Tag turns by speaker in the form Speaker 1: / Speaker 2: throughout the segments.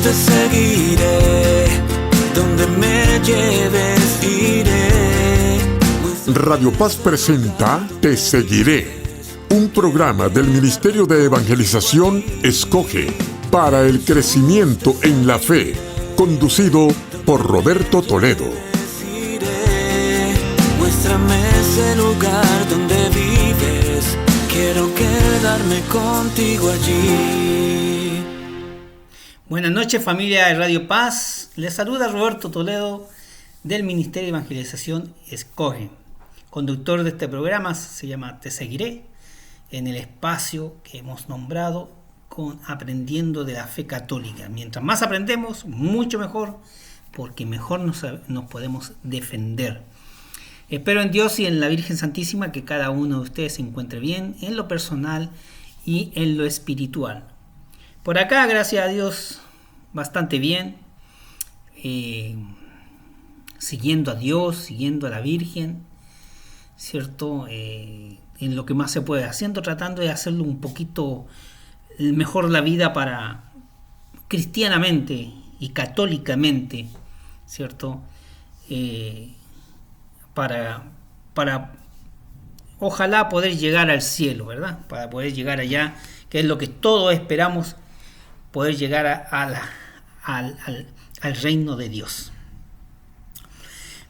Speaker 1: te seguiré, donde me lleves iré.
Speaker 2: Radio Paz presenta Te Seguiré, un programa del Ministerio de Evangelización Escoge para el crecimiento en la fe, conducido por Roberto Toledo.
Speaker 1: Muéstrame ese lugar donde vives, quiero quedarme contigo allí.
Speaker 3: Buenas noches, familia de Radio Paz. Les saluda Roberto Toledo del Ministerio de Evangelización Escoge. Conductor de este programa se llama Te Seguiré, en el espacio que hemos nombrado con Aprendiendo de la Fe Católica. Mientras más aprendemos, mucho mejor, porque mejor nos podemos defender. Espero en Dios y en la Virgen Santísima que cada uno de ustedes se encuentre bien en lo personal y en lo espiritual. Por acá, gracias a Dios, bastante bien, siguiendo a Dios, siguiendo a la Virgen, ¿cierto? En lo que más se puede, tratando de hacerlo un poquito mejor la vida para cristianamente y católicamente, ¿cierto? Para ojalá poder llegar al cielo, ¿verdad? Para poder llegar allá, que es lo que todos esperamos, poder llegar al reino de Dios.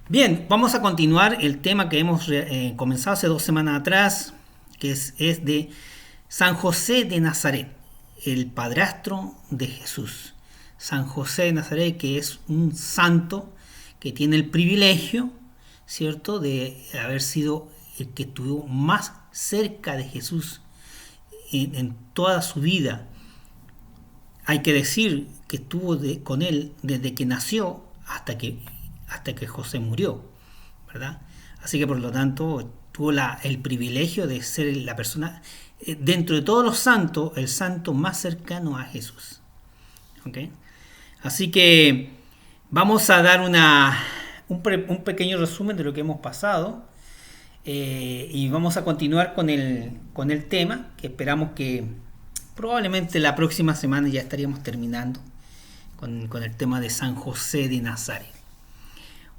Speaker 3: Bien, vamos a continuar el tema que hemos comenzado hace 2 semanas atrás, que es de San José de Nazaret, el padrastro de Jesús. San José de Nazaret, que es un santo que tiene el privilegio, ¿cierto?, de haber sido el que estuvo más cerca de Jesús en toda su vida. Hay que decir que estuvo con él desde que nació hasta que José murió, ¿verdad? Así que por lo tanto tuvo el privilegio de ser la persona, dentro de todos los santos, el santo más cercano a Jesús. ¿Okay? Así que vamos a dar un pequeño resumen de lo que hemos pasado y vamos a continuar con el tema, que esperamos que probablemente la próxima semana ya estaríamos terminando con el tema de San José de Nazaret.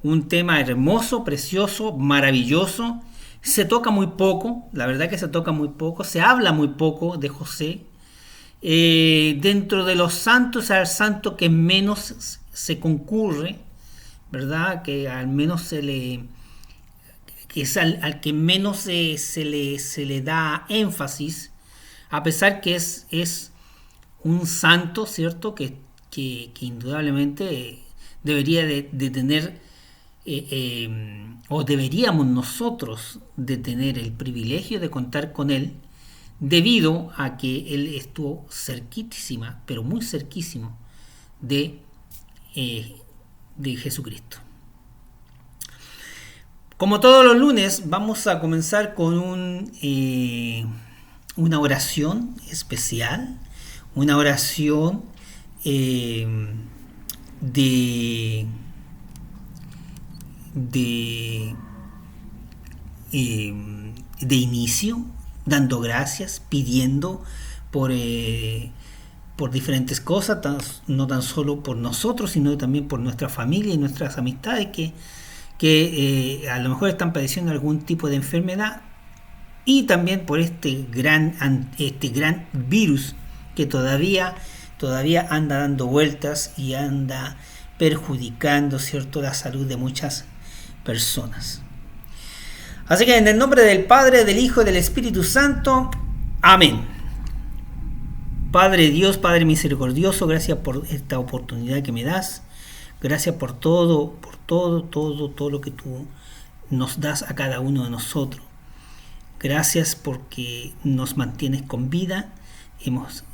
Speaker 3: Un tema hermoso, precioso, maravilloso. Se toca muy poco, la verdad que se toca muy poco, se habla muy poco de José. Dentro de los santos es el santo que menos se concurre, ¿verdad? Que al menos que es al que menos se le da énfasis, a pesar que es un santo, ¿cierto? Que indudablemente debería de tener, o deberíamos nosotros de tener el privilegio de contar con él, debido a que él estuvo cerquísima, pero muy cerquísimo de Jesucristo. Como todos los lunes, vamos a comenzar con una oración especial, una oración de inicio, dando gracias, pidiendo por diferentes cosas, no tan solo por nosotros, sino también por nuestra familia y nuestras amistades que a lo mejor están padeciendo algún tipo de enfermedad, y también por este gran virus que todavía anda dando vueltas y anda perjudicando, ¿cierto?, la salud de muchas personas. Así que en el nombre del Padre, del Hijo y del Espíritu Santo, amén. Padre Dios, Padre misericordioso, gracias por esta oportunidad que me das. Gracias por todo lo que tú nos das a cada uno de nosotros. Gracias porque nos mantienes con vida. Hemos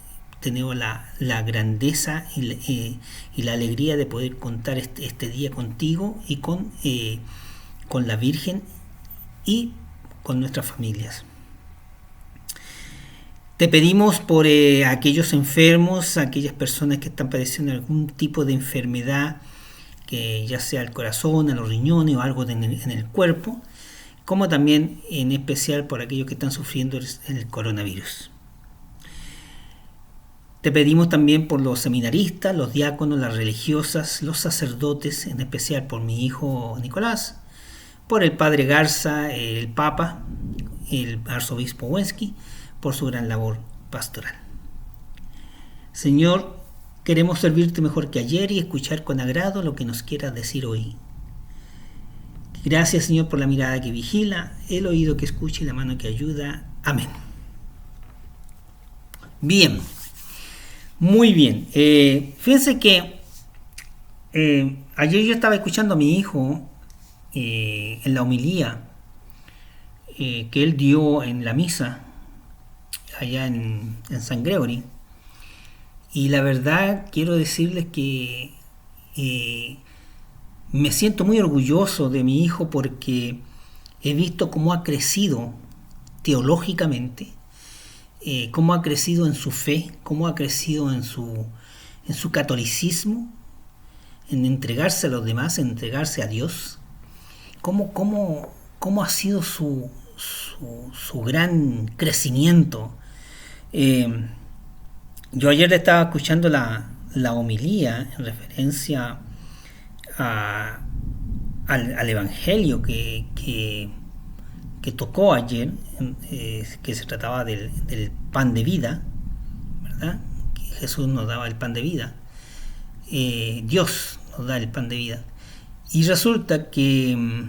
Speaker 3: tenido la grandeza y la alegría de poder contar este día contigo y con la Virgen y con nuestras familias. Te pedimos por aquellos enfermos, aquellas personas que están padeciendo algún tipo de enfermedad, que ya sea el corazón, los riñones o algo en el cuerpo, como también en especial por aquellos que están sufriendo el coronavirus. Te pedimos también por los seminaristas, los diáconos, las religiosas, los sacerdotes, en especial por mi hijo Nicolás, por el padre Garza, el Papa, el arzobispo Wensky, por su gran labor pastoral. Señor, queremos servirte mejor que ayer y escuchar con agrado lo que nos quieras decir hoy. Gracias, Señor, por la mirada que vigila, el oído que escucha y la mano que ayuda. Amén. Bien, muy bien. Fíjense que ayer yo estaba escuchando a mi hijo en la homilía que él dio en la misa allá en San Gregory, y la verdad quiero decirles que me siento muy orgulloso de mi hijo porque he visto cómo ha crecido teológicamente, cómo ha crecido en su fe, cómo ha crecido en su catolicismo, en entregarse a los demás, en entregarse a Dios, cómo ha sido su gran crecimiento. Yo ayer estaba escuchando la homilía en referencia al Evangelio que tocó ayer, que se trataba del pan de vida, ¿verdad? Que Jesús nos daba el pan de vida, Dios nos da el pan de vida, y resulta que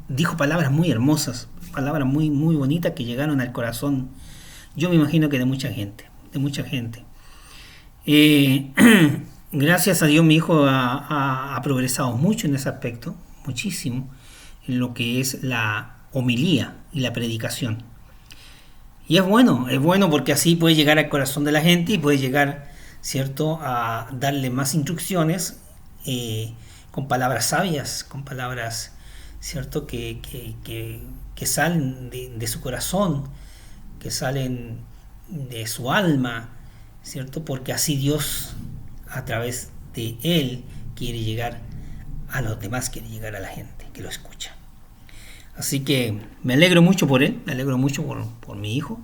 Speaker 3: dijo palabras muy hermosas, palabras muy, muy bonitas que llegaron al corazón, yo me imagino que de mucha gente. Gracias a Dios mi hijo ha progresado mucho en ese aspecto, muchísimo, en lo que es la homilía y la predicación. Y es bueno porque así puede llegar al corazón de la gente y puede llegar, ¿cierto?, a darle más instrucciones con palabras sabias, con palabras, ¿cierto?, que salen de su corazón, que salen de su alma, ¿cierto? Porque así Dios, a través de él, quiere llegar a los demás, quiere llegar a la gente que lo escucha. Así que me alegro mucho por él, me alegro mucho por mi hijo,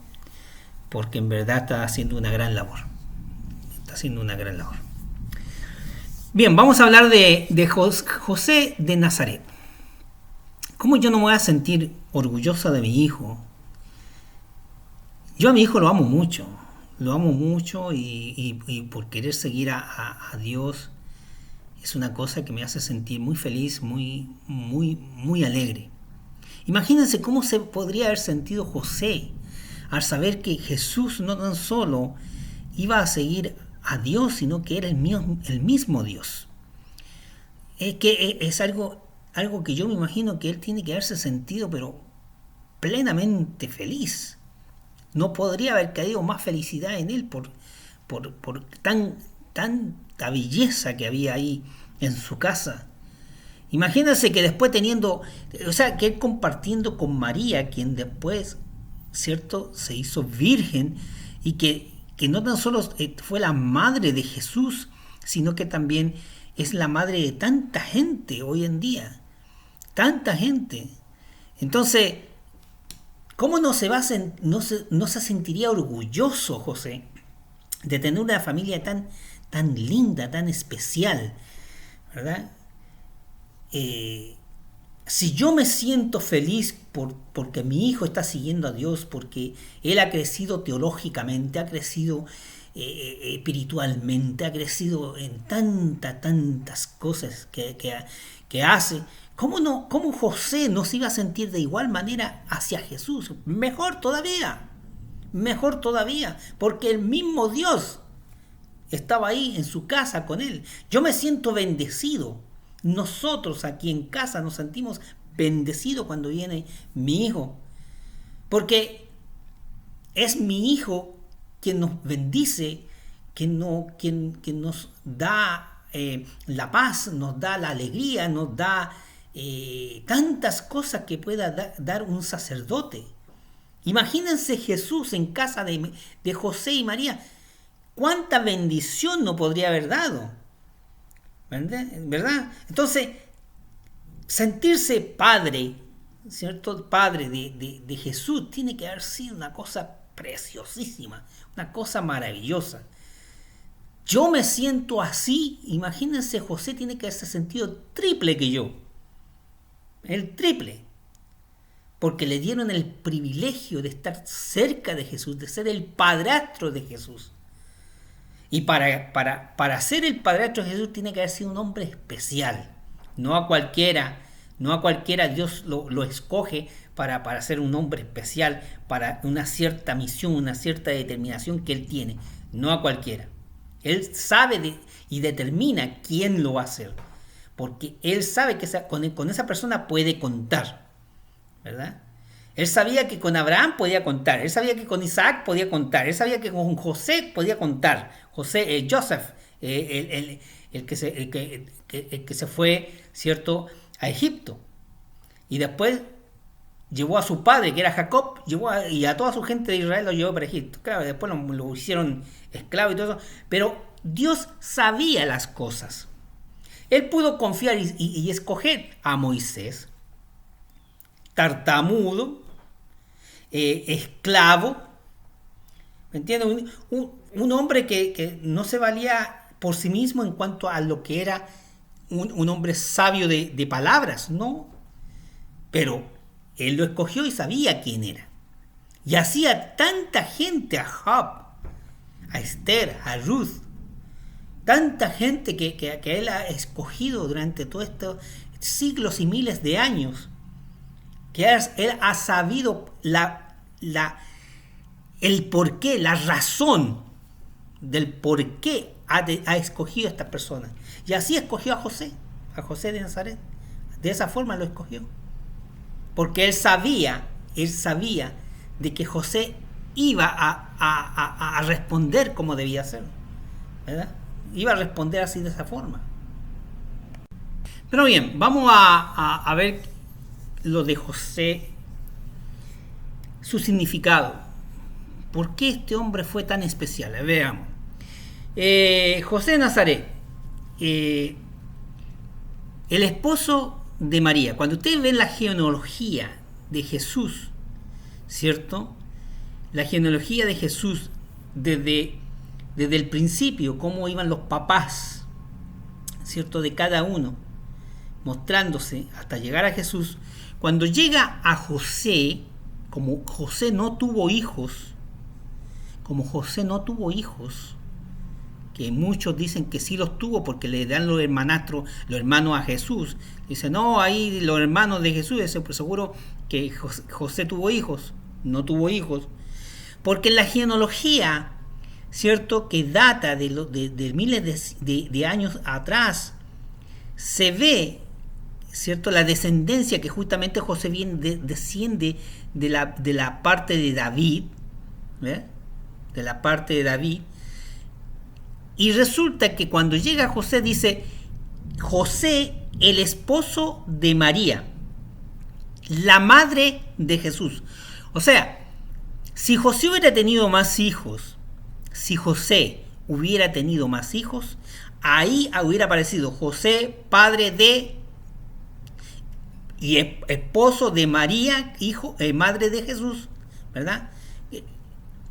Speaker 3: porque en verdad está haciendo una gran labor. Bien, vamos a hablar de José de Nazaret. ¿Cómo yo no me voy a sentir orgullosa de mi hijo? Yo a mi hijo lo amo mucho y por querer seguir a Dios es una cosa que me hace sentir muy feliz, muy, muy, muy alegre. Imagínense cómo se podría haber sentido José al saber que Jesús no tan solo iba a seguir a Dios, sino que era el mismo Dios. Es algo que yo me imagino que él tiene que haberse sentido, pero plenamente feliz. No podría haber caído más felicidad en él por tanta belleza que había ahí en su casa. Imagínense que después que él compartiendo con María, quien después, ¿cierto?, se hizo virgen, y que no tan solo fue la madre de Jesús, sino que también es la madre de tanta gente hoy en día. Tanta gente. Entonces, ¿cómo no se sentiría orgulloso José de tener una familia tan linda, tan especial, ¿verdad? Si yo me siento feliz porque mi hijo está siguiendo a Dios, porque él ha crecido teológicamente, ha crecido espiritualmente, ha crecido en tantas cosas que hace, ¿cómo José no se iba a sentir de igual manera hacia Jesús? Mejor todavía, porque el mismo Dios estaba ahí en su casa con él. Yo me siento bendecido. Nosotros aquí en casa nos sentimos bendecidos cuando viene mi hijo, porque es mi hijo quien nos bendice, quien nos da la paz, nos da la alegría, nos da tantas cosas que pueda dar un sacerdote. Imagínense Jesús en casa de José y María. ¿Cuánta bendición no podría haber dado? ¿Verdad? Entonces, sentirse padre, ¿cierto? Padre de Jesús tiene que haber sido una cosa preciosísima, una cosa maravillosa. Yo me siento así, imagínense, José tiene que haberse sentido triple que yo, el triple, porque le dieron el privilegio de estar cerca de Jesús, de ser el padrastro de Jesús. Y para ser el padrastro de Jesús tiene que haber sido un hombre especial, no a cualquiera Dios lo escoge para ser un hombre especial, para una cierta misión, una cierta determinación que él tiene, no a cualquiera. Él sabe y determina quién lo va a hacer, porque él sabe que con esa persona puede contar, ¿verdad? Él sabía que con Abraham podía contar, él sabía que con Isaac podía contar, él sabía que con José podía contar, Joseph, el que se fue, ¿cierto?, a Egipto, y después llevó a su padre, que era Jacob, y a toda su gente de Israel lo llevó para Egipto. Claro, después lo hicieron esclavo y todo eso, pero Dios sabía las cosas. Él pudo confiar y escoger a Moisés, tartamudo, esclavo, ¿me entiendes? Un hombre que no se valía por sí mismo en cuanto a lo que era un hombre sabio de palabras, ¿no? Pero él lo escogió y sabía quién era. Y hacía tanta gente, a Job, a Esther, a Ruth, tanta gente que él ha escogido durante todos estos siglos y miles de años, que él ha sabido el porqué, la razón del por qué ha escogido a esta persona. Y así escogió a José de Nazaret. De esa forma lo escogió. Porque él sabía de que José iba a responder como debía ser, ¿verdad? Iba a responder así, de esa forma. Pero bien, vamos a ver lo de José, su significado. ¿Por qué este hombre fue tan especial? Veamos. José de Nazaret, el esposo de María. Cuando ustedes ven la genealogía de Jesús, ¿cierto? La genealogía de Jesús desde el principio, cómo iban los papás, ¿cierto?, de cada uno, mostrándose hasta llegar a Jesús. Cuando llega a José, como José no tuvo hijos, que muchos dicen que sí los tuvo porque le dan los hermanos a Jesús. Dicen, no, ahí los hermanos de Jesús, pues seguro que José tuvo hijos. No tuvo hijos. Porque en la genealogía, ¿cierto?, que data de miles de años atrás, se ve, ¿cierto?, la descendencia que justamente José desciende de la parte de David, ¿eh? De la parte de David. Y resulta que cuando llega José, dice José, el esposo de María, la madre de Jesús. O sea, si José hubiera tenido más hijos, ahí hubiera aparecido José, padre de y esposo de María, madre de Jesús, ¿verdad?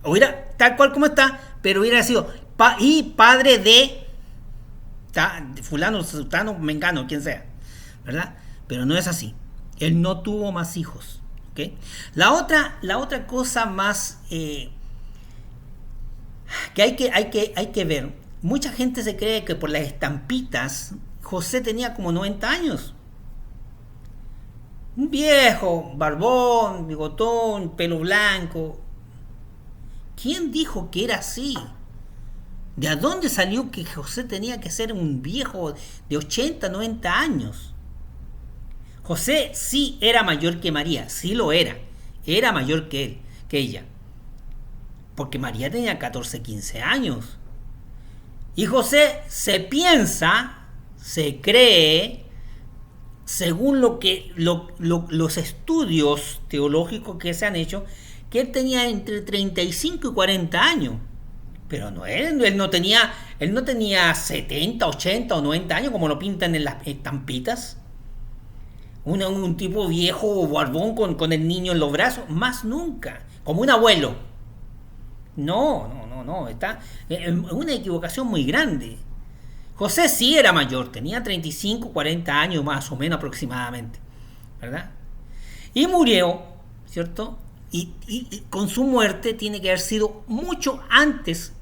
Speaker 3: Hubiera, tal cual como está, pero hubiera sido y padre de fulano, sultano, mengano, quien sea, ¿verdad? Pero no es así. Él no tuvo más hijos, ¿okay? La otra cosa más que hay que ver. Mucha gente se cree que por las estampitas José tenía como 90 años. Un viejo, barbón, bigotón, pelo blanco. ¿Quién dijo que era así? ¿De dónde salió que José tenía que ser un viejo de 80, 90 años? José sí era mayor que María, sí lo era. Era mayor que ella. Porque María tenía 14, 15 años. Y José se cree, según los estudios teológicos que se han hecho, que él tenía entre 35 y 40 años. Pero no, él no tenía 70, 80 o 90 años como lo pintan en las estampitas. Un tipo viejo o barbón con el niño en los brazos, más nunca, como un abuelo, No. Está en una equivocación muy grande. José sí era mayor, tenía 35, 40 años más o menos aproximadamente, ¿verdad? Y murió, ¿cierto? Y con su muerte tiene que haber sido mucho antes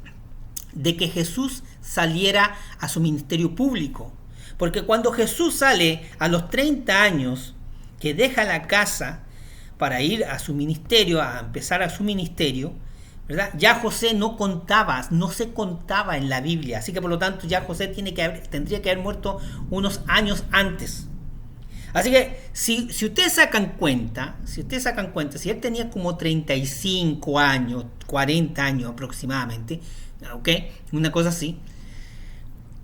Speaker 3: de que Jesús saliera a su ministerio público. Porque cuando Jesús sale a los 30 años, que deja la casa para ir a su ministerio, a empezar a su ministerio, ¿verdad? Ya José no se contaba en la Biblia, así que por lo tanto ya José tendría que haber muerto unos años antes. Así que si ustedes sacan cuenta, si él tenía como 35 años, 40 años aproximadamente, ¿ok? Una cosa así,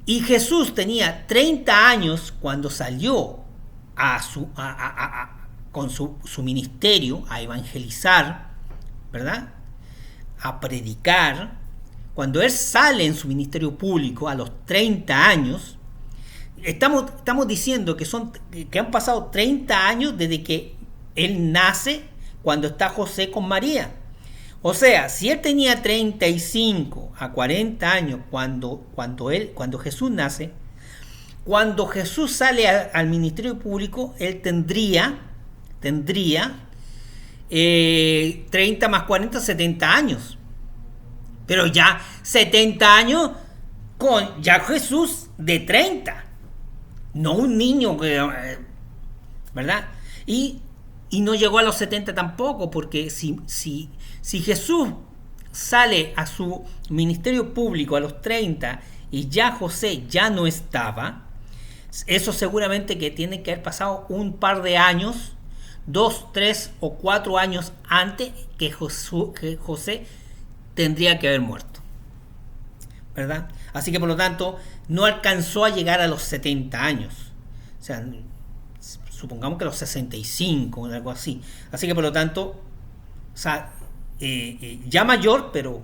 Speaker 3: y Jesús tenía 30 años cuando salió con su ministerio a evangelizar, ¿verdad? A predicar. Cuando él sale en su ministerio público a los 30 años, estamos diciendo que han pasado 30 años desde que él nace, cuando está José con María. O sea, si él tenía 35 a 40 años cuando Jesús nace, cuando Jesús sale al ministerio público, él tendría 30 más 40, 70 años. Pero ya 70 años con ya Jesús de 30. No un niño, ¿verdad? Y no llegó a los 70 tampoco, porque si Jesús sale a su ministerio público a los 30 y ya José ya no estaba, eso seguramente que tiene que haber pasado un par de años, 2, 3 o 4 años antes que José tendría que haber muerto, ¿verdad? Así que por lo tanto no alcanzó a llegar a los 70 años, o sea, supongamos que a los 65 o algo así. Así que por lo tanto, o sea, ya mayor, pero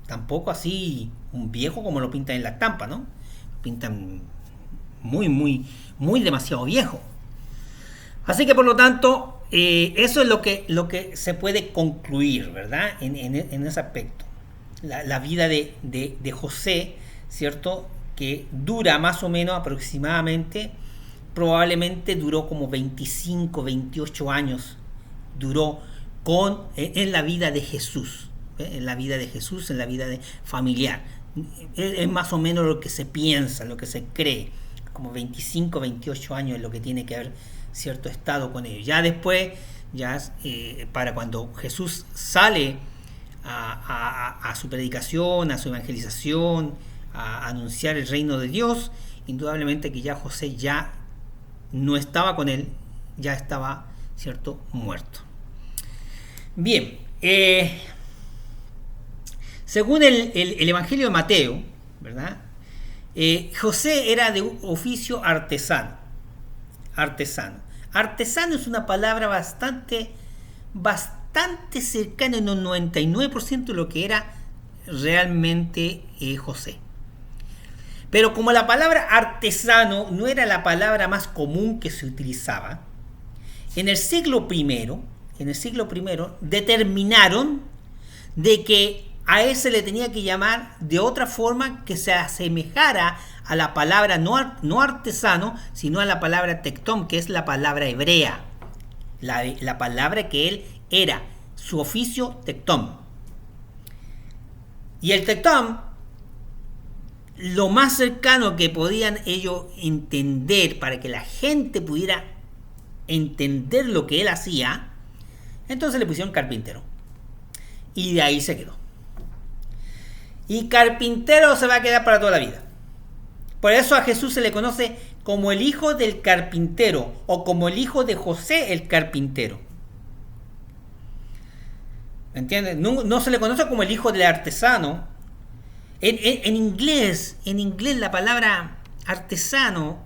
Speaker 3: tampoco así un viejo como lo pintan en la estampa, ¿no? Pintan muy demasiado viejo. Así que por lo tanto, eso es lo que se puede concluir, ¿verdad? En ese aspecto. La vida de José, ¿cierto? Que dura más o menos aproximadamente, probablemente duró como 25, 28 años, duró en la vida de Jesús, en la vida de Jesús, en la vida familiar. Es más o menos lo que se piensa, lo que se cree, como 25, 28 años es lo que tiene que haber, ¿cierto?, estado con ellos. Ya después, para cuando Jesús sale a su predicación, a su evangelización, a anunciar el reino de Dios, indudablemente que ya José ya no estaba con él, ya estaba, ¿cierto?, muerto. Bien, según el Evangelio de Mateo, ¿verdad? José era de oficio artesano. Artesano es una palabra bastante cercana en un 99% de lo que era realmente José. Pero como la palabra artesano no era la palabra más común que se utilizaba, en el siglo I determinaron de que a él se le tenía que llamar de otra forma que se asemejara a la palabra no artesano, sino a la palabra tectón, que es la palabra hebrea, la palabra que él era, su oficio tectón. Y el tectón, lo más cercano que podían ellos entender para que la gente pudiera entender lo que él hacía, entonces le pusieron carpintero. Y de ahí se quedó. Y carpintero se va a quedar para toda la vida. Por eso a Jesús se le conoce como el hijo del carpintero o como el hijo de José el carpintero. ¿Entiendes? No se le conoce como el hijo del artesano. En inglés la palabra artesano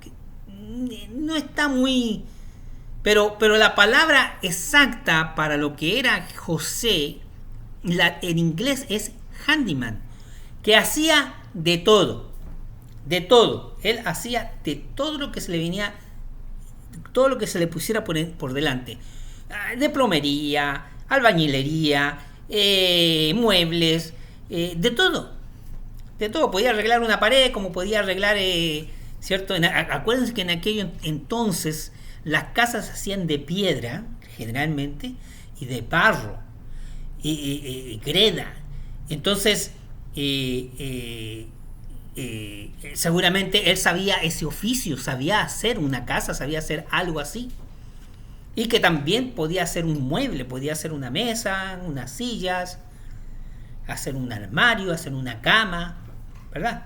Speaker 3: no está muy... Pero la palabra exacta para lo que era José en inglés es handyman, que hacía de todo. Él hacía de todo lo que se le venía, todo lo que se le pusiera por delante. De plomería, albañilería, muebles, de todo. De todo. Podía arreglar una pared, como podía arreglar, ¿cierto? Acuérdense que en aquello entonces las casas se hacían de piedra, generalmente, y de barro, y greda. Entonces, seguramente él sabía ese oficio, sabía hacer una casa, sabía hacer algo así. Y que también podía hacer un mueble, podía hacer una mesa, unas sillas, hacer un armario, hacer una cama, ¿verdad?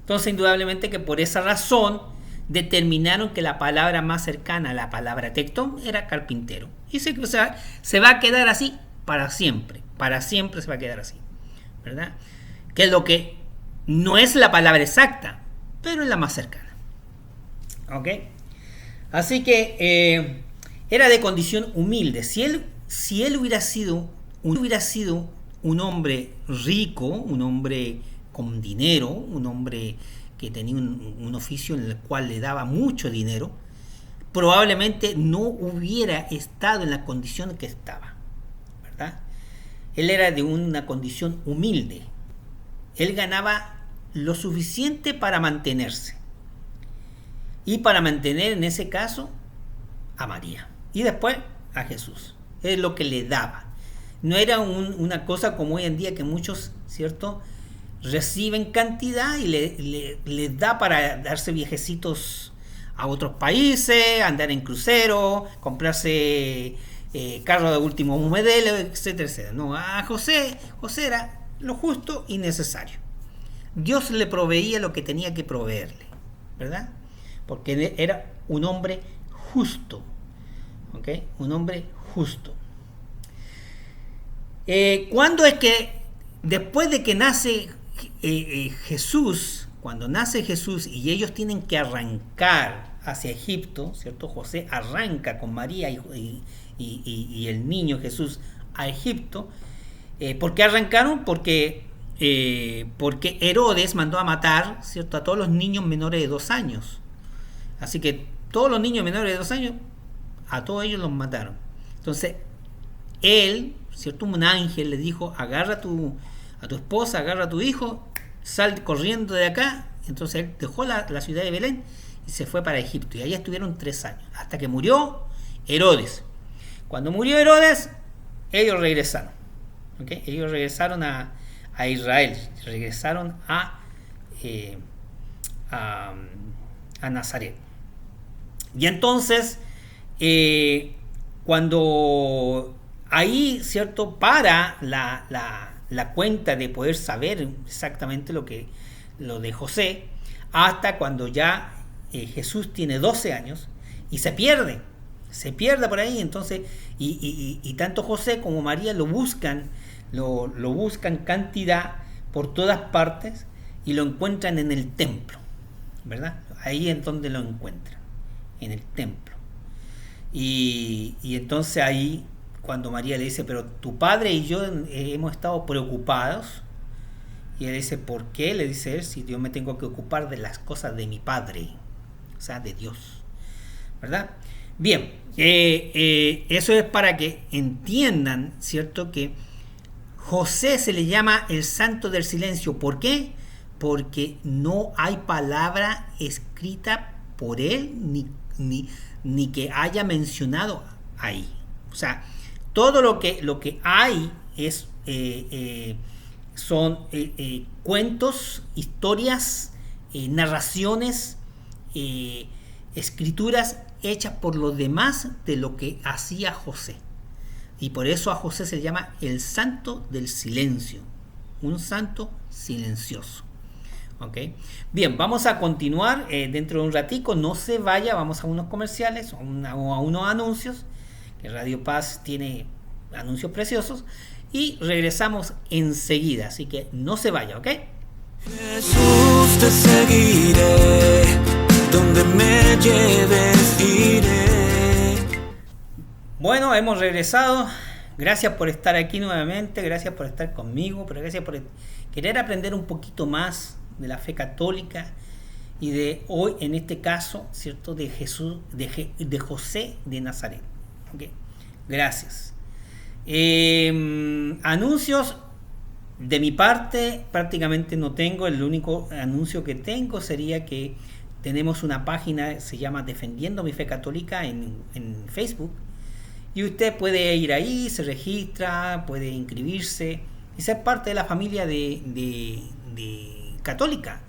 Speaker 3: Entonces, indudablemente que por esa razón determinaron que la palabra más cercana a la palabra tectón era carpintero. Y se va a quedar así para siempre se va a quedar así, ¿verdad? Que es lo que no es la palabra exacta, pero es la más cercana. ¿Ok? Así que era de condición humilde. Si él hubiera sido un hombre rico, un hombre con dinero, un hombre que tenía un oficio en el cual le daba mucho dinero, probablemente no hubiera estado en la condición que estaba, ¿verdad? Él era de una condición humilde. Él ganaba lo suficiente para mantenerse. Y para mantener, en ese caso, a María. Y después a Jesús. Es lo que le daba. No era una cosa como hoy en día que muchos, ¿cierto?, reciben cantidad y les da para darse viajecitos a otros países, andar en crucero, comprarse carro de último modelo, etcétera, etcétera. No, a José era lo justo y necesario. Dios le proveía lo que tenía que proveerle, ¿verdad? Porque era un hombre justo, ¿ok? Un hombre justo. ¿Cuándo es que, después de que nace Jesús, cuando nace Jesús y ellos tienen que arrancar hacia Egipto, ¿cierto? José arranca con María y el niño Jesús a Egipto. ¿Por qué arrancaron? Porque Herodes mandó a matar, ¿cierto?, a todos los niños menores de 2 años. Así que todos los niños menores de 2 años, a todos ellos los mataron. Entonces, él, ¿cierto?, un ángel le dijo: agarra a tu esposa, agarra a tu hijo, sal corriendo de acá. Entonces él dejó la ciudad de Belén y se fue para Egipto. Y ahí estuvieron 3 años, hasta que murió Herodes. Cuando murió Herodes, ellos regresaron. ¿Okay? Ellos regresaron a Israel, regresaron a Nazaret. Y entonces, cuando ahí, ¿cierto?, para la cuenta de poder saber exactamente lo de José, hasta cuando ya Jesús tiene 12 años y se pierde por ahí. Entonces, y tanto José como María lo buscan cantidad por todas partes y lo encuentran en el templo, ¿verdad? Ahí es donde lo encuentran, en el templo. Y entonces ahí, cuando María le dice: pero tu padre y yo hemos estado preocupados, y él dice: ¿por qué? Le dice él: si yo me tengo que ocupar de las cosas de mi padre, o sea, de Dios, ¿verdad? Bien, eso es para que entiendan, ¿cierto?, que José se le llama el santo del silencio. ¿Por qué? Porque no hay palabra escrita por él ni que haya mencionado ahí. O sea, todo lo que hay es son cuentos, historias, narraciones, escrituras hechas por los demás de lo que hacía José. Y por eso a José se le llama el santo del silencio, un santo silencioso. ¿Ok? Bien, vamos a continuar dentro de un ratico. No se vaya, vamos a unos comerciales o a unos anuncios, que Radio Paz tiene anuncios preciosos, y regresamos enseguida, así que no se vaya, ¿ok?
Speaker 1: Jesús, te seguiré, donde me lleves iré.
Speaker 3: Bueno, hemos regresado. Gracias por estar aquí nuevamente, gracias por estar conmigo, pero gracias por querer aprender un poquito más de la fe católica y de hoy, en este caso, ¿cierto?, de Jesús, de José de Nazaret. ¿Okay? Gracias. Anuncios. De mi parte, prácticamente no tengo. El único anuncio que tengo sería que tenemos una página, se llama Defendiendo mi Fe Católica en Facebook. Y usted puede ir ahí, se registra, puede inscribirse y ser parte de la familia de católica.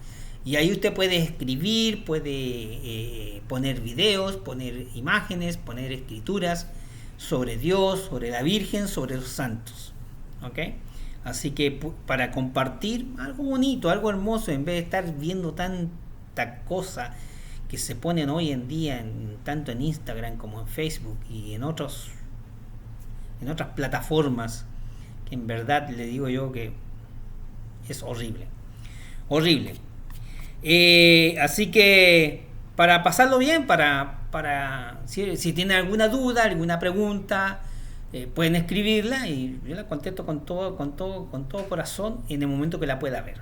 Speaker 3: Y ahí usted puede escribir, puede poner videos, poner imágenes, poner escrituras sobre Dios, sobre la Virgen, sobre los santos. ¿Ok? Así que para compartir algo bonito, algo hermoso, en vez de estar viendo tanta cosa que se ponen hoy en día tanto en Instagram como en Facebook y en otras plataformas, que en verdad le digo yo que es horrible. Así que para pasarlo bien, si tienen alguna duda, alguna pregunta, pueden escribirla y yo la contesto con todo corazón en el momento que la pueda ver.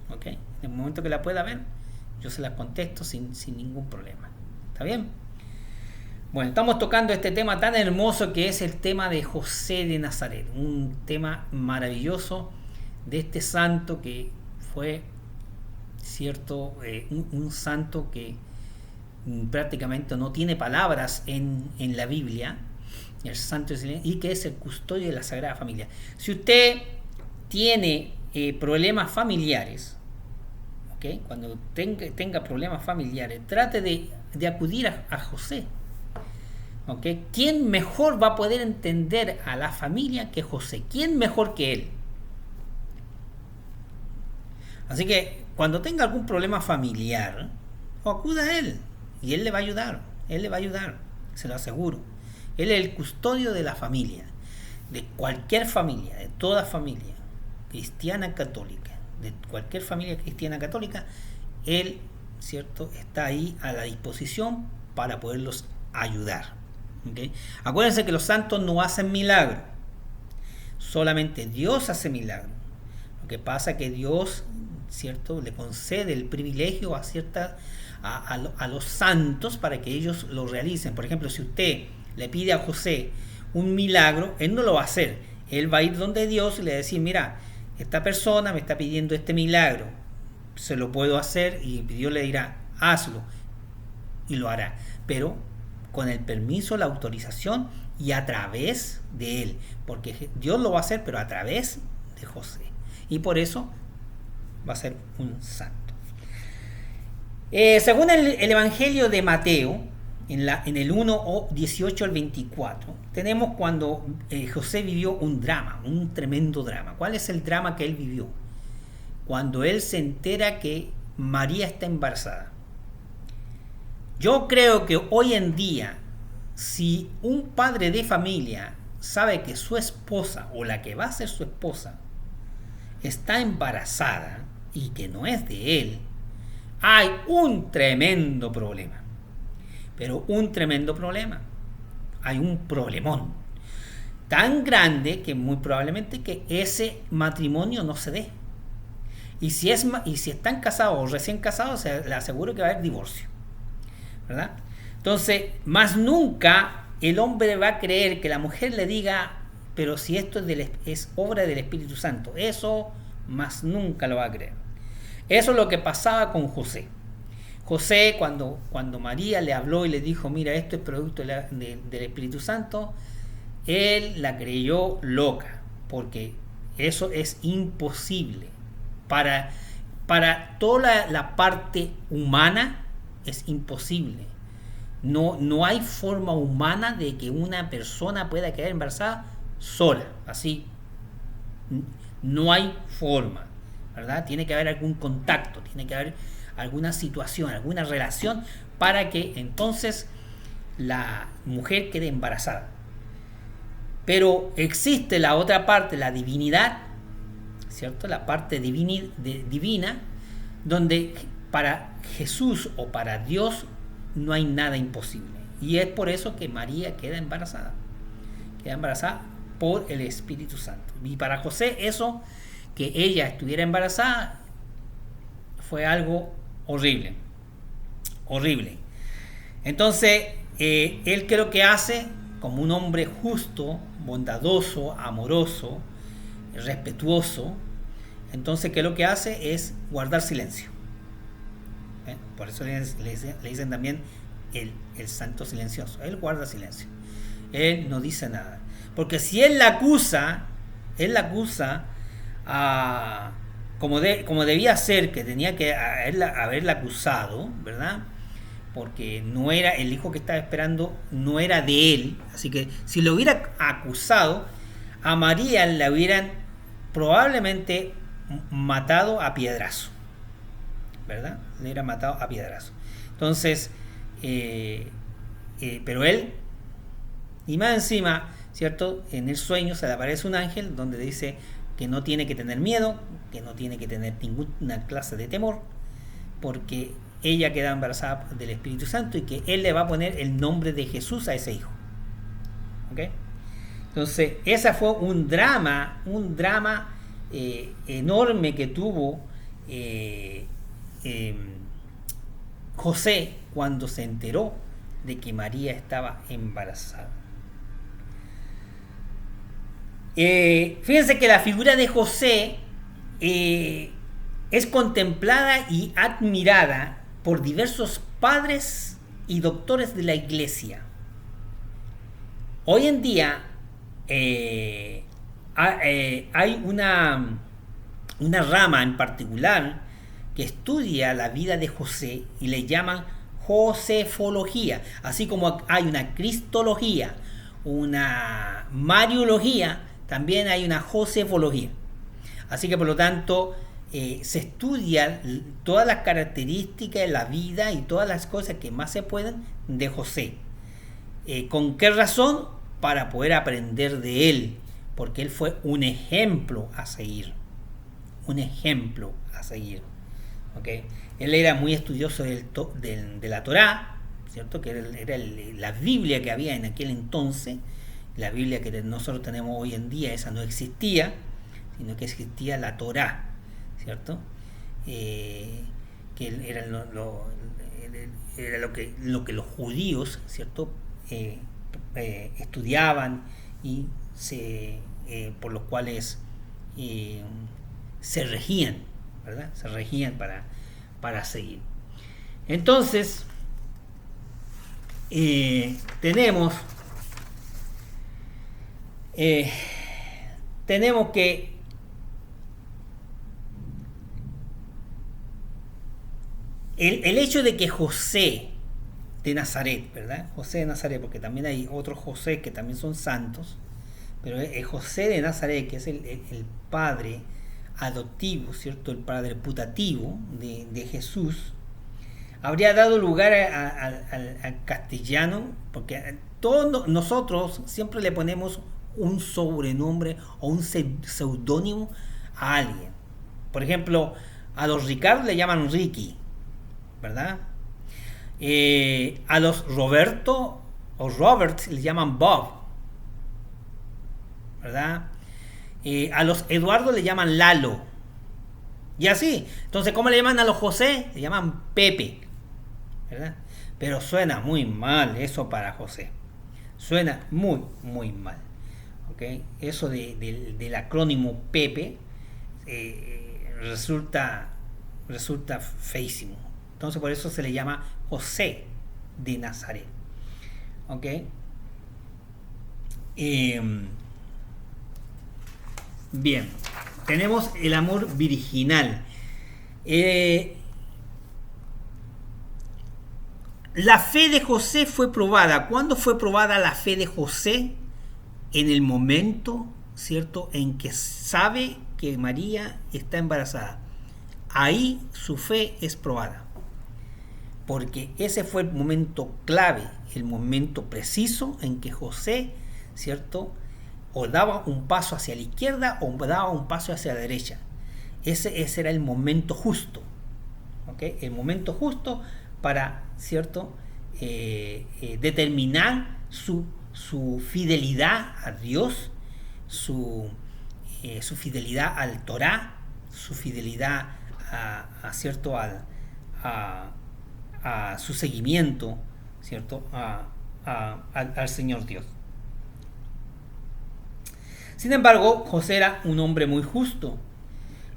Speaker 3: ¿Ok? En el momento que la pueda ver, yo se las contesto sin ningún problema. ¿Está bien? Bueno, estamos tocando este tema tan hermoso que es el tema de José de Nazaret, un tema maravilloso de este santo que fue, cierto, un santo que prácticamente no tiene palabras en la Biblia, el santo y que es el custodio de la Sagrada Familia. Si usted tiene problemas familiares, ¿okay? Cuando tenga problemas familiares, trate de acudir a José. ¿Okay? ¿Quién mejor va a poder entender a la familia que José? ¿Quién mejor que él? Así que cuando tenga algún problema familiar, acuda a él y él le va a ayudar. Él le va a ayudar, se lo aseguro. Él es el custodio de la familia, de cualquier familia, de toda familia cristiana católica, de cualquier familia cristiana católica. Él, cierto, está ahí a la disposición para poderlos ayudar. ¿Okay? Acuérdense que los santos no hacen milagros, solamente Dios hace milagros. Lo que pasa es que Dios, cierto, le concede el privilegio a los santos para que ellos lo realicen. Por ejemplo, si usted le pide a José un milagro, él no lo va a hacer. Él va a ir donde Dios y le va a decir: mira, esta persona me está pidiendo este milagro, se lo puedo hacer, y Dios le dirá: hazlo, y lo hará, pero con el permiso, la autorización y a través de él, porque Dios lo va a hacer, pero a través de José, y por eso va a ser un santo. Según el Evangelio de Mateo, en el 1, 18 al 24, tenemos cuando José vivió un drama, un tremendo drama. ¿Cuál es el drama que él vivió? Cuando él se entera que María está embarazada. Yo creo que hoy en día, si un padre de familia sabe que su esposa o la que va a ser su esposa está embarazada y que no es de él, hay un tremendo problema. Pero un tremendo problema. Hay un problemón tan grande que muy probablemente que ese matrimonio no se dé. Y si están casados o recién casados, le aseguro que va a haber divorcio, ¿verdad? Entonces, más nunca el hombre va a creer que la mujer le diga: pero si esto es obra del Espíritu Santo. Eso más nunca lo va a creer. Eso es lo que pasaba con José. José, cuando María le habló y le dijo: mira, esto es producto del Espíritu Santo, él la creyó loca, porque eso es imposible. Para toda la parte humana es imposible. No hay forma humana de que una persona pueda quedar embarazada sola, así. No hay forma, ¿verdad? Tiene que haber algún contacto, tiene que haber alguna situación, alguna relación para que entonces la mujer quede embarazada. Pero existe la otra parte, la divinidad, ¿cierto? La parte divina, donde para Jesús o para Dios no hay nada imposible. Y es por eso que María queda embarazada por el Espíritu Santo. Y para José, eso, que ella estuviera embarazada, fue algo horrible. Entonces, él creo que hace, como un hombre justo, bondadoso, amoroso, respetuoso, Entonces, ¿qué es lo que hace? Es guardar silencio. Por eso le dicen también el santo silencioso. Él guarda silencio. Él no dice nada. Porque si él la acusa como debía ser, que tenía que haberla acusado, ¿verdad? Porque no era el hijo que estaba esperando, no era de él. Así que si lo hubiera acusado, a María la hubieran probablemente matado a piedrazo, ¿verdad? Le hubieran matado a piedrazo. Entonces, pero él, y más encima, ¿cierto? En el sueño se le aparece un ángel donde dice que no tiene que tener miedo, que no tiene que tener ninguna clase de temor, porque ella queda embarazada del Espíritu Santo y que él le va a poner el nombre de Jesús a ese hijo. ¿Ok? Entonces, ese fue un drama enorme que tuvo José cuando se enteró de que María estaba embarazada. Fíjense que la figura de José es contemplada y admirada por diversos padres y doctores de la iglesia. Hoy en día hay una rama en particular que estudia la vida de José y le llaman josefología, así como hay una cristología, una mariología, también hay una josefología. Así que por lo tanto se estudian todas las características de la vida y todas las cosas que más se pueden de José. ¿Con qué razón? Para poder aprender de él, porque él fue un ejemplo a seguir. Un ejemplo a seguir. ¿Okay? Él era muy estudioso de la Torá, ¿cierto? Que era la Biblia que había en aquel entonces. La Biblia que nosotros tenemos hoy en día, esa no existía, sino que existía la Torá, ¿cierto? Que era lo que los judíos, ¿cierto? Estudiaban y por los cuales se regían, ¿verdad? Se regían para seguir. Entonces, tenemos que el hecho de que José de Nazaret, ¿verdad? José de Nazaret, porque también hay otros José que también son santos, pero el José de Nazaret, que es el padre adoptivo, ¿cierto? El padre putativo de Jesús, habría dado lugar al castellano, porque todos nosotros siempre le ponemos un sobrenombre o un seudónimo a alguien. Por ejemplo, a los Ricardo le llaman Ricky, ¿verdad? A los Roberto o Robert le llaman Bob, ¿verdad? A los Eduardo le llaman Lalo, y así. Entonces, ¿cómo le llaman a los José? Le llaman Pepe, ¿verdad? Pero suena muy mal eso para José, suena muy muy mal. ¿Okay? Eso del acrónimo Pepe resulta feísimo. Entonces por eso se le llama José de Nazaret. ¿Ok? Bien, tenemos el amor virginal. La fe de José fue probada. ¿Cuándo fue probada la fe de José? En el momento, ¿cierto?, en que sabe que María está embarazada. Ahí su fe es probada. Porque ese fue el momento clave, el momento preciso en que José, ¿cierto?, o daba un paso hacia la izquierda o daba un paso hacia la derecha. Ese era el momento justo. ¿Okay? El momento justo para, ¿cierto?, determinar su fidelidad a Dios, su fidelidad al Torá, su fidelidad ¿cierto?, a su seguimiento, ¿cierto?, al Señor Dios. Sin embargo, José era un hombre muy justo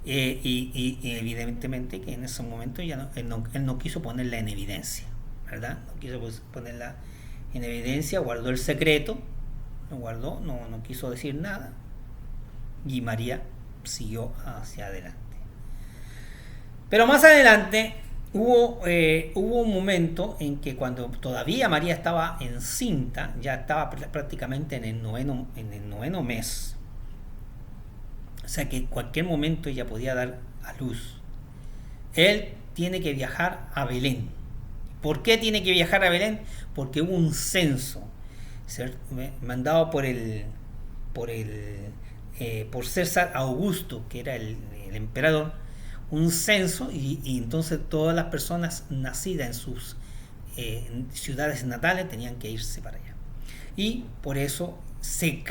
Speaker 3: Y evidentemente que en ese momento ya él no quiso ponerla en evidencia, ¿verdad? No quiso ponerla en evidencia, guardó el secreto, lo guardó, no quiso decir nada, y María siguió hacia adelante. Pero más adelante hubo un momento en que cuando todavía María estaba encinta, ya estaba prácticamente en el noveno mes, o sea que en cualquier momento ella podía dar a luz. Él tiene que viajar a Belén. ¿Por qué tiene que viajar a Belén? Porque hubo un censo mandado por César Augusto, que era el emperador, un censo, y entonces todas las personas nacidas en sus ciudades natales tenían que irse para allá. Y por eso se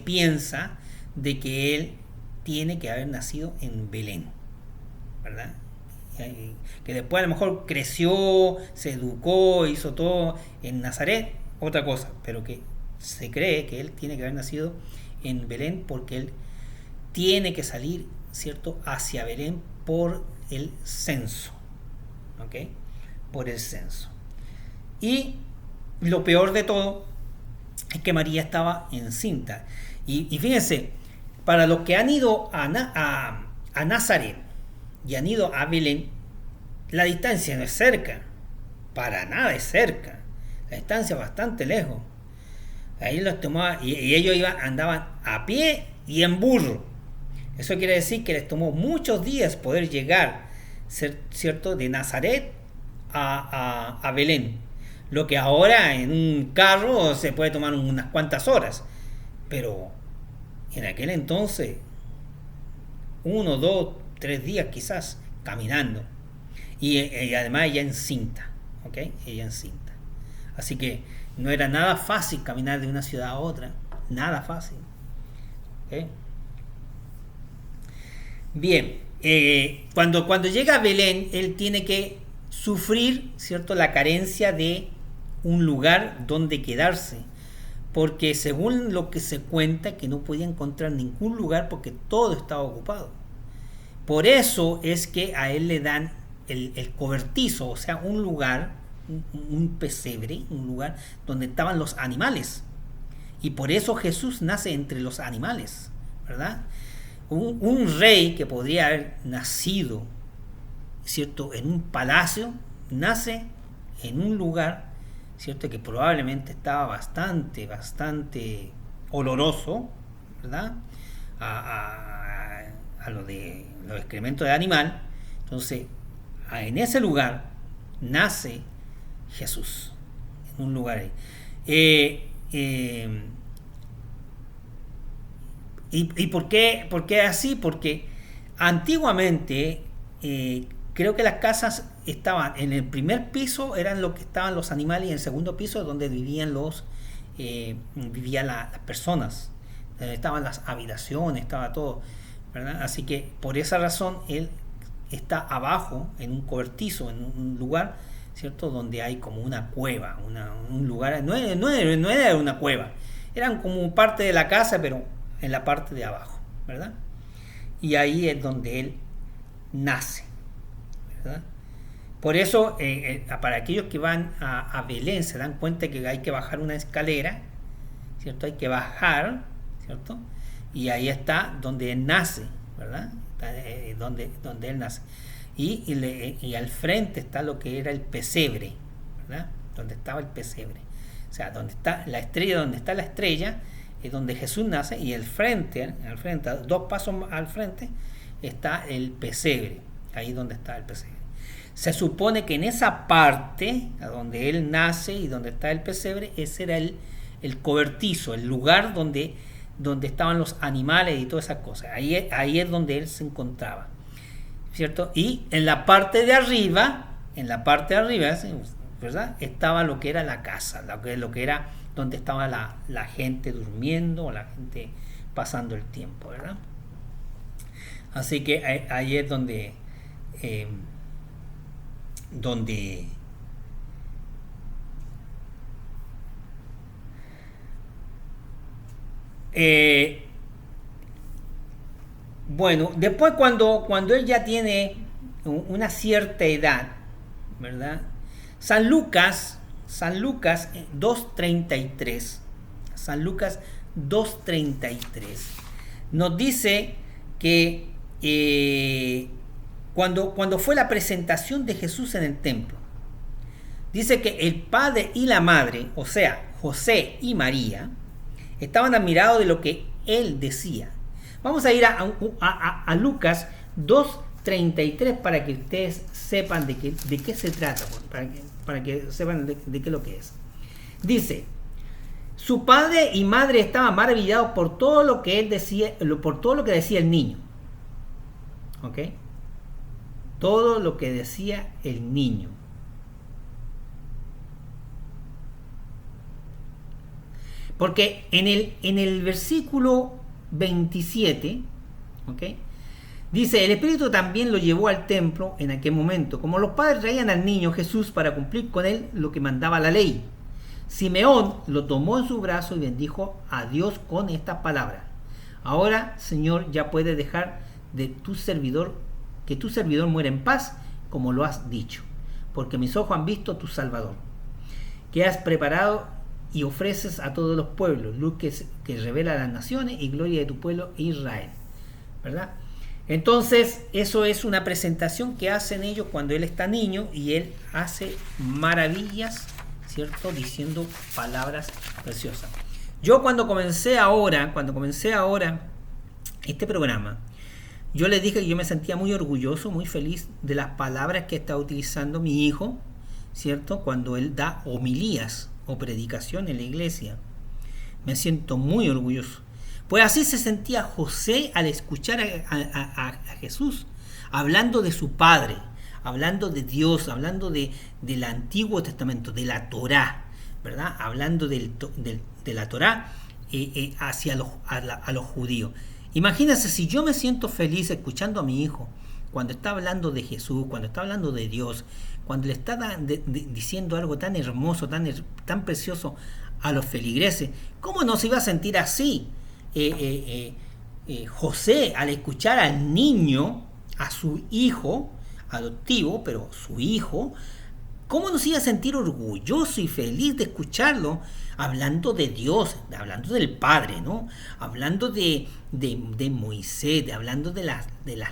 Speaker 3: piensa de que él tiene que haber nacido en Belén, ¿verdad? Que después a lo mejor creció, se educó, hizo todo en Nazaret, otra cosa, pero que se cree que él tiene que haber nacido en Belén porque él tiene que salir, ¿cierto?, hacia Belén por el censo, ¿ok? Por el censo. Y lo peor de todo es que María estaba encinta. Y fíjense, para los que han ido a Nazaret y han ido a Belén, la distancia no es cerca, para nada es cerca, la distancia es bastante lejos. Ahí los tomaba, y ellos andaban a pie y en burro. Eso quiere decir que les tomó muchos días poder llegar, ¿cierto?, de Nazaret a Belén. Lo que ahora en un carro se puede tomar unas cuantas horas, pero en aquel entonces 1, 2, 3 días quizás caminando, y además ella encinta, ¿ok? Ella encinta. Así que no era nada fácil caminar de una ciudad a otra, nada fácil. ¿Okay? Bien, cuando llega a Belén, él tiene que sufrir, ¿cierto?, la carencia de un lugar donde quedarse, porque según lo que se cuenta, que no podía encontrar ningún lugar porque todo estaba ocupado. Por eso es que a él le dan el cobertizo, o sea, un lugar, un pesebre, un lugar donde estaban los animales. Y por eso Jesús nace entre los animales, ¿verdad? Un rey que podría haber nacido, ¿cierto?, en un palacio, nace en un lugar, ¿cierto?, que probablemente estaba bastante oloroso, ¿verdad?, a lo de los excrementos de animal. Entonces, en ese lugar nace Jesús, en un lugar ahí. ¿Y por qué así? Porque antiguamente creo que las casas estaban en el primer piso, eran lo que estaban los animales, y en el segundo piso es donde vivían las personas, estaban las habitaciones, estaba todo, ¿verdad? Así que por esa razón él está abajo en un cobertizo, en un lugar, ¿cierto?, donde hay como una cueva, un lugar, no era una cueva, eran como parte de la casa, pero en la parte de abajo, ¿verdad? Y ahí es donde él nace, ¿verdad? Por eso, para aquellos que van a Belén, se dan cuenta que hay que bajar una escalera, ¿cierto? Hay que bajar, ¿cierto? Y ahí está donde él nace, ¿verdad? Donde él nace. Y al frente está lo que era el pesebre, ¿verdad? Donde estaba el pesebre. O sea, donde está la estrella, es donde Jesús nace, y al frente, 2 pasos al frente, está el pesebre. Ahí donde está el pesebre. Se supone que en esa parte, a donde él nace y donde está el pesebre, ese era el cobertizo, el lugar donde estaban los animales y todas esas cosas. Ahí es donde él se encontraba, ¿cierto? Y en la parte de arriba, ¿verdad?, estaba lo que era la casa, lo que era donde estaba la gente durmiendo, o la gente pasando el tiempo, ¿verdad? Así que ahí es donde Bueno, después cuando él ya tiene una cierta edad, ¿verdad? San Lucas 2:33, San Lucas 2:33 nos dice que cuando fue la presentación de Jesús en el templo, dice que el padre y la madre, o sea, José y María, estaban admirados de lo que él decía. Vamos a ir a Lucas 2:33 para que ustedes sepan de qué se trata, para que sepan de qué es lo que es. Dice: su padre y madre estaban maravillados por todo lo que él decía, por todo lo que decía el niño. ¿Ok? Todo lo que decía el niño. Porque en el versículo 27, ¿ok?, dice: el Espíritu también lo llevó al templo en aquel momento, como los padres traían al niño Jesús para cumplir con él lo que mandaba la ley. Simeón lo tomó en su brazo y bendijo a Dios con estas palabras: ahora, Señor, ya puedes dejar que tu servidor muera en paz, como lo has dicho, porque mis ojos han visto tu Salvador, que has preparado y ofreces a todos los pueblos, luz que revela a las naciones y gloria de tu pueblo Israel. ¿Verdad? Entonces, eso es una presentación que hacen ellos cuando él está niño y él hace maravillas, ¿cierto?, diciendo palabras preciosas. Yo cuando comencé ahora este programa, yo les dije que yo me sentía muy orgulloso, muy feliz de las palabras que está utilizando mi hijo, ¿cierto?, cuando él da homilías o predicación en la iglesia. Me siento muy orgulloso. Pues así se sentía José al escuchar a Jesús hablando de su padre, hablando de Dios, hablando del Antiguo Testamento, de la Torá, ¿verdad? Hablando de la Torá hacia a los judíos. Imagínense si yo me siento feliz escuchando a mi hijo cuando está hablando de Jesús, cuando está hablando de Dios, cuando le está diciendo algo tan hermoso, tan precioso a los feligreses. ¿Cómo no se iba a sentir así José al escuchar al niño, a su hijo adoptivo, pero su hijo? ¿Cómo no se iba a sentir orgulloso y feliz de escucharlo hablando de Dios, hablando del Padre, ¿no? Hablando de Moisés, hablando de las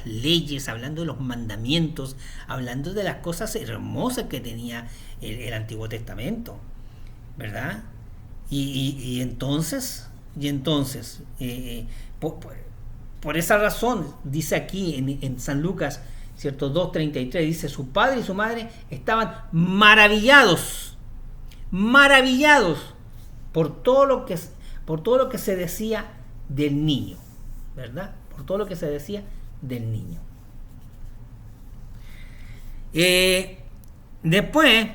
Speaker 3: leyes, hablando de los mandamientos, hablando de las cosas hermosas que tenía el Antiguo Testamento, ¿verdad? Y entonces, por esa razón, dice aquí en San Lucas, ¿cierto? 2:33, dice: su padre y su madre estaban maravillados por todo lo que se decía del niño, ¿verdad? Por todo lo que se decía del niño. Después,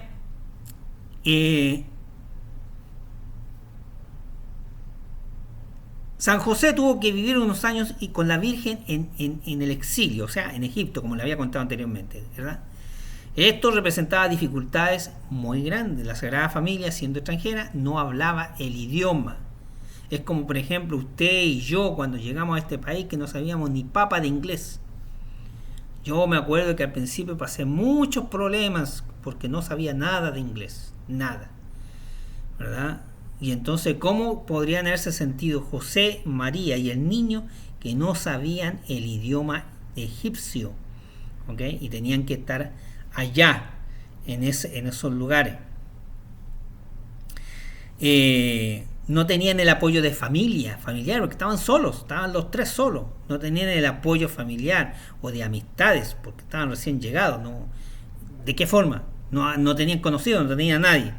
Speaker 3: San José tuvo que vivir unos años y con la Virgen en el exilio, o sea, en Egipto, como le había contado anteriormente, ¿verdad? Esto representaba dificultades muy grandes. La Sagrada Familia, siendo extranjera, no hablaba el idioma. Es como, por ejemplo, usted y yo cuando llegamos a este país, que no sabíamos ni papa de inglés. Yo me acuerdo que al principio pasé muchos problemas porque no sabía nada de inglés, nada, ¿verdad? Y entonces, ¿cómo podrían haberse sentido José, María y el niño que no sabían el idioma egipcio? ¿Ok? Y tenían que estar allá, en esos lugares. No tenían el apoyo de familiar, porque estaban solos, estaban los tres solos. No tenían el apoyo familiar o de amistades, porque estaban recién llegados. ¿No? ¿De qué forma? No tenían conocidos, no tenían a nadie,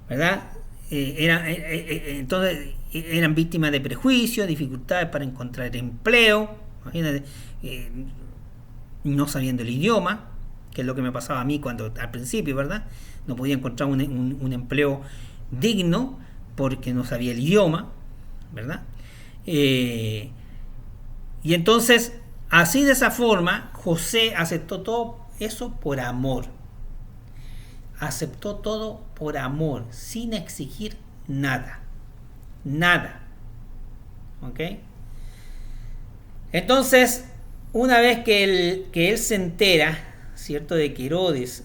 Speaker 3: ¿verdad? Entonces eran víctimas de prejuicios, dificultades para encontrar empleo, imagínate, no sabiendo el idioma, que es lo que me pasaba a mí cuando al principio, ¿verdad? No podía encontrar un empleo digno porque no sabía el idioma, ¿verdad? Y entonces, así de esa forma, José aceptó todo eso por amor. Aceptó todo por amor, sin exigir nada. Nada. ¿Ok? Entonces, una vez que él se entera, ¿cierto?, de que Herodes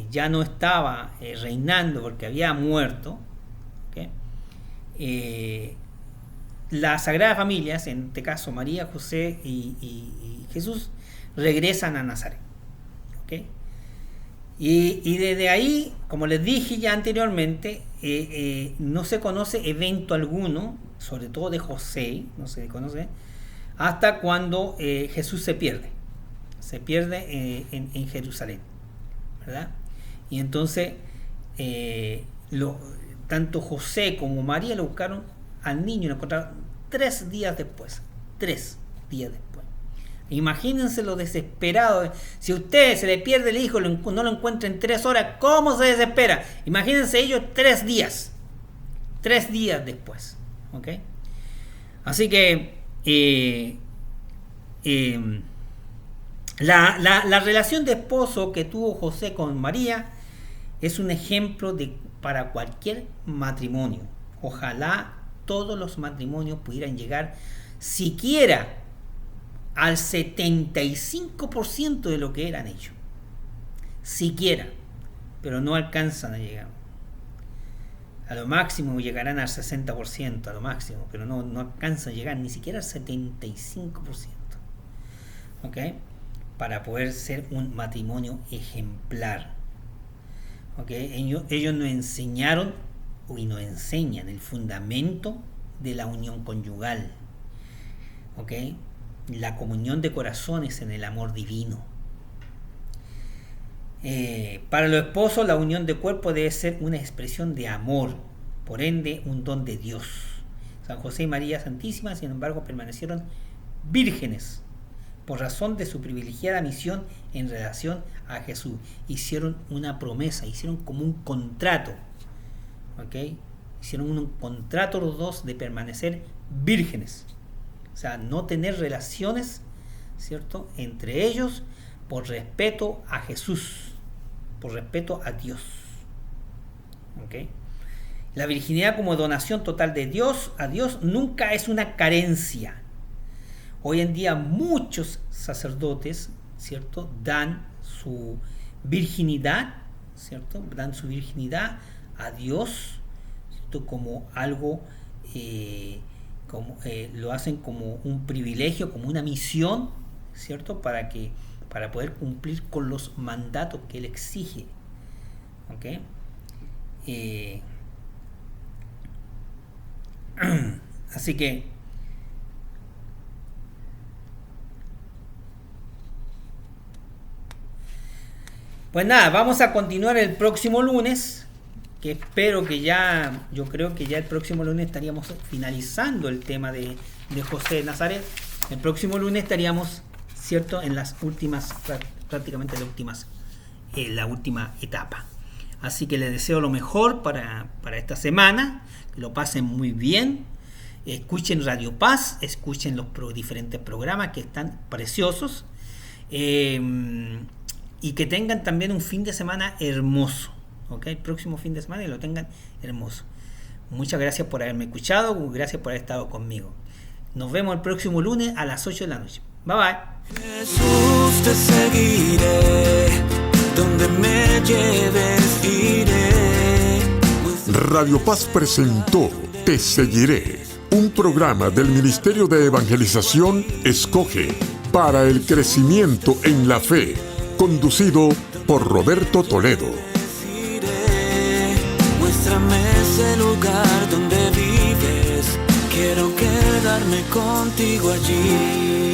Speaker 3: ya no estaba reinando porque había muerto, ¿okay? La Sagrada Familia, en este caso María, José y Jesús, regresan a Nazaret, ¿okay? Y desde ahí, como les dije ya anteriormente, no se conoce evento alguno, sobre todo de José, no se conoce, hasta cuando Jesús se pierde en Jerusalén, ¿verdad? Y entonces tanto José como María lo buscaron al niño y lo encontraron 3 días después. Imagínense lo desesperado. Si a usted se le pierde el hijo, no lo encuentra en 3 horas, ¿cómo se desespera? Imagínense ellos 3 días después, ¿ok? Así que la relación de esposo que tuvo José con María es un ejemplo para cualquier matrimonio. Ojalá todos los matrimonios pudieran llegar siquiera al 75% de lo que eran ellos. Siquiera, pero no alcanzan a llegar. A lo máximo llegarán al 60%, a lo máximo, pero no alcanzan a llegar ni siquiera al 75%. ¿Ok? Para poder ser un matrimonio ejemplar. ¿Ok? Ellos nos enseñaron y nos enseñan el fundamento de la unión conyugal. ¿Ok? La comunión de corazones en el amor divino. Para los esposos, la unión de cuerpo debe ser una expresión de amor, por ende un don de Dios. San José y María Santísima, sin embargo, permanecieron vírgenes por razón de su privilegiada misión en relación a Jesús. Hicieron una promesa, hicieron como un contrato, ¿ok? Hicieron un contrato los dos de permanecer vírgenes, o sea, no tener relaciones, ¿cierto?, entre ellos, por respeto a Jesús, por respeto a Dios, ¿ok? La virginidad como donación total de Dios a Dios nunca es una carencia. Hoy en día muchos sacerdotes, ¿cierto?, dan su virginidad, ¿cierto?, dan su virginidad a Dios, ¿cierto?, como algo, lo hacen como un privilegio, como una misión, ¿cierto?, para poder cumplir con los mandatos que Él exige, ¿ok? Así que pues nada, vamos a continuar el próximo lunes, que espero que yo creo que ya el próximo lunes estaríamos finalizando el tema de José de Nazaret. El próximo lunes estaríamos, ¿cierto?, en las últimas, prácticamente la última etapa. Así que les deseo lo mejor para esta semana, que lo pasen muy bien, escuchen Radio Paz, escuchen los diferentes programas que están preciosos, y que tengan también un fin de semana hermoso, ¿ok? El próximo fin de semana y lo tengan hermoso. Muchas gracias por haberme escuchado, gracias por haber estado conmigo. Nos vemos el próximo lunes a las 8 de la noche. Bye bye.
Speaker 1: Jesús, te seguiré, donde me lleves iré.
Speaker 2: Radio Paz presentó Te Seguiré, un programa del Ministerio de Evangelización Escoge para el crecimiento en la fe, conducido por Roberto Toledo.
Speaker 1: Muéstrame ese lugar donde vives, quiero quedarme contigo allí.